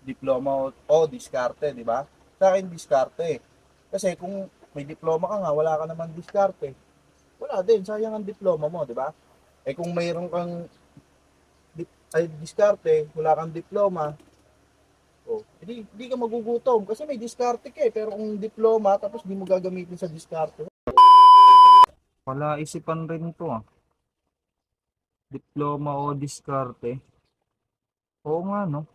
diploma o diskarte, di ba? Sa akin, diskarte. Kasi kung may diploma ka nga, wala ka naman diskarte. Wala din, sayang ang diploma mo, di ba? Eh kung mayroon kang diskarte, wala kang diploma, oh, hindi ka magugutom kasi may diskarte ka eh. Pero kung diploma, tapos di mo gagamitin sa diskarte, wala isipan rin to ah. Diploma o diskarte. Oo nga no.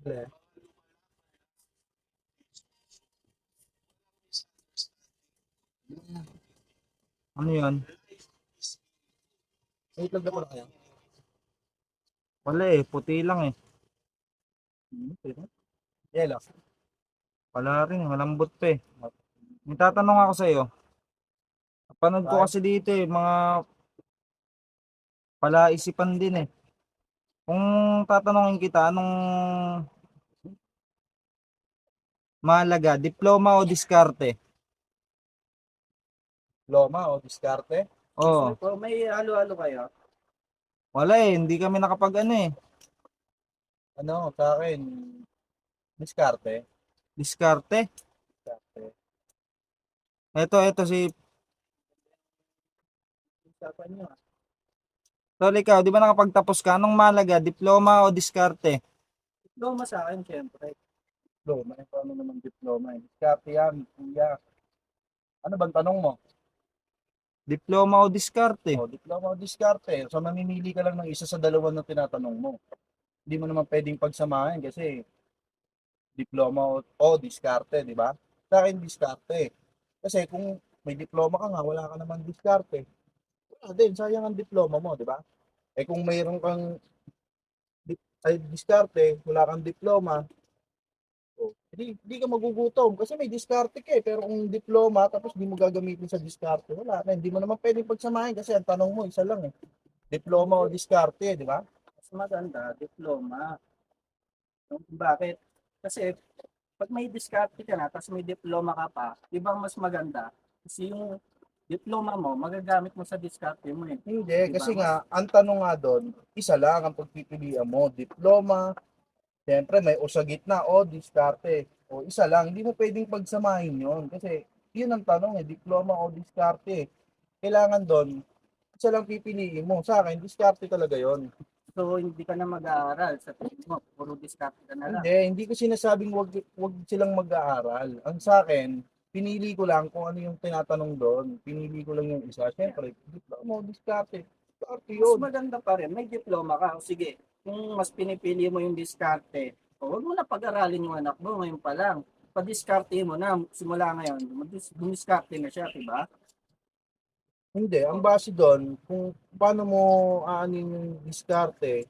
Yeah. Ano yan? May itlog na pala kaya? Wala eh, puti lang eh. Yellow. Wala rin, malambot pa eh. May tatanong ako sa iyo. Napanood ko kasi dito eh, mga palaisipan din eh. Kung tatanungin kita, anong mahalaga, diploma o diskarte? Diploma o diskarte? Oo. Po, may halo-halo kayo. Wala eh, hindi kami nakapag ano eh. Ano, sa akin, diskarte. Diskarte? Diskarte. Ito si Usapan nyo. Tol, ikaw, di ba nakapagtapos ka? Anong mahalaga, diploma o diskarte? Diploma sa akin, syempre. Diploma, eh, paano naman diploma eh? Diskarte yan, kuya. Ano bang tanong mo? Diploma o diskarte? O, diploma o diskarte. So, mamimili ka lang ng isa sa dalawa na tinatanong mo. Hindi mo naman pwedeng pagsamahin kasi diploma o diskarte, di ba? Sa akin, diskarte. Kasi kung may diploma ka nga, wala ka naman diskarte. Wala din, sayang ang diploma mo, di ba? Eh kung mayroon kang diskarte, wala kang diploma, oh, hindi ka magugutom kasi may diskarte ka eh. Pero kung diploma tapos di mo gagamitin sa diskarte, wala na. Hindi mo naman pwedeng pagsamahin kasi ang tanong mo isa lang eh. Diploma o Hindi. diskarte, di ba? Mas maganda, diploma. Bakit? Kasi pag may diskarte ka na, tapos may diploma ka pa, di ba mas maganda? Kasi yung diploma mo, magagamit mo sa diskarte mo eh. Hindi, Di kasi ba? nga, Mas, ang tanong nga doon, isa lang ang pagpipilian mo, diploma, siyempre may o sa gitna o diskarte. O isa lang, hindi mo pwedeng pagsamahin yon kasi yun ang tanong eh, diploma o diskarte. Kailangan doon, isa lang pipiliin mo. Sa akin, diskarte talaga yon. so, hindi ka na mag-aaral sa tingin mo. Puro diskarte ka na lang. Hindi ko sinasabing wag silang mag-aaral. Ang sa akin, pinili ko lang kung ano yung tinatanong doon. Pinili ko lang yung isa. Siyempre, diploma o diskarte. Diskarte Mas yun. maganda pa rin, may diploma ka. O sige, kung mas pinipili mo yung diskarte, o huwag mo na pag-aralin yung anak mo ngayon pa lang. Pa-diskarte mo na, simula ngayon, dumiskarte na siya, diba? Hindi, ang O, base doon, kung paano mo aanin yung diskarte,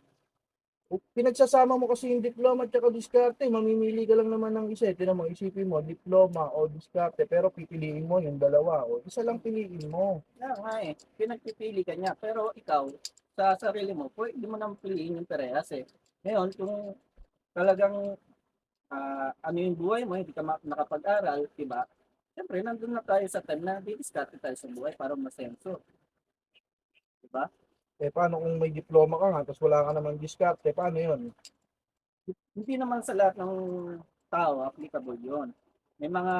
pinagsasama mo kasi yung diploma at saka diskarte, mamimili ka lang naman ng isa. Tinan mo, isipin mo, diploma o diskarte, pero pipiliin mo yung dalawa. O isa lang piliin mo. kaya nga eh, pinagpipili ka niya. Pero ikaw, sa sarili mo, pwede mo nang piliin yung parehas eh. Ngayon, kung talagang ano yung buhay mo, hindi ka nakapag-aral, diba? Siyempre, nandun na tayo sa time na didiskarte tayo sa buhay para masenso, diba? Eh, paano kung may diploma ka nga, tapos wala ka naman diskarte, paano yun? Hindi naman sa lahat ng tao applicable yun. May mga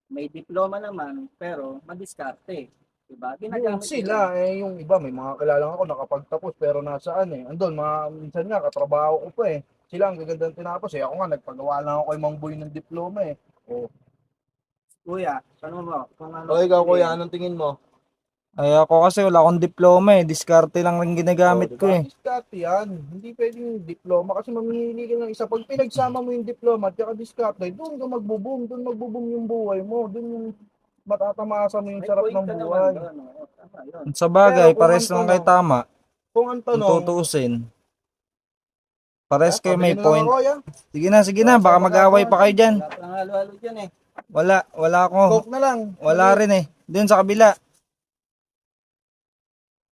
may diploma naman, pero madiskarte. Diba? Yung Ginagamit nila yung sila, eh, yung iba, may mga kilala ako nakapagtapos, pero nasaan eh. Andun, minsan nga, katrabaho ko pa eh. Sila ang gagandang tinapos eh. Ako nga, nagpagawa lang ako kay Mang Boy ng diploma eh. Oh. kuya. Tanong mo kung ano O ikaw kuya, pipiliin. anong tingin mo? Ay ako kasi wala akong diploma eh. Diskarte lang rin Oh, ginagamit di ko ba? eh. Diskarte yan. Hindi pwedeng diploma kasi mamimili ka ng isa. Pag pinagsama mo yung diploma at saka diskarte, doon ka magbo-boom. Doon magbo-boom yung buhay mo. Doon yung matatamasa mo yung May sarap point ng ka naman buhay. doon. Oh, tama yun. Sa Pero bagay, kung pares ang lang kayo tanong, tama. kung ang Kung tanong, tutuusin. Pares kayo may pabigyan na lang point. ako yan. Sige Wala na, baka tayong mag-away magagawa pa dyan. kayo dyan. Wala pang halo-halo dyan eh. Wala ako. Coke na lang. Wala Maliit. rin eh. Doon sa kabila.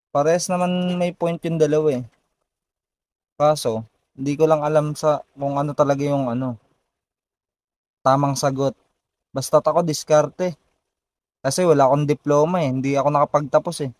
Pares naman may point yung dalawa eh. Kaso, hindi ko lang alam sa kung ano talaga yung ano, tamang sagot. Basta ako diskarte. Kasi wala akong diploma eh. Hindi ako nakapagtapos eh.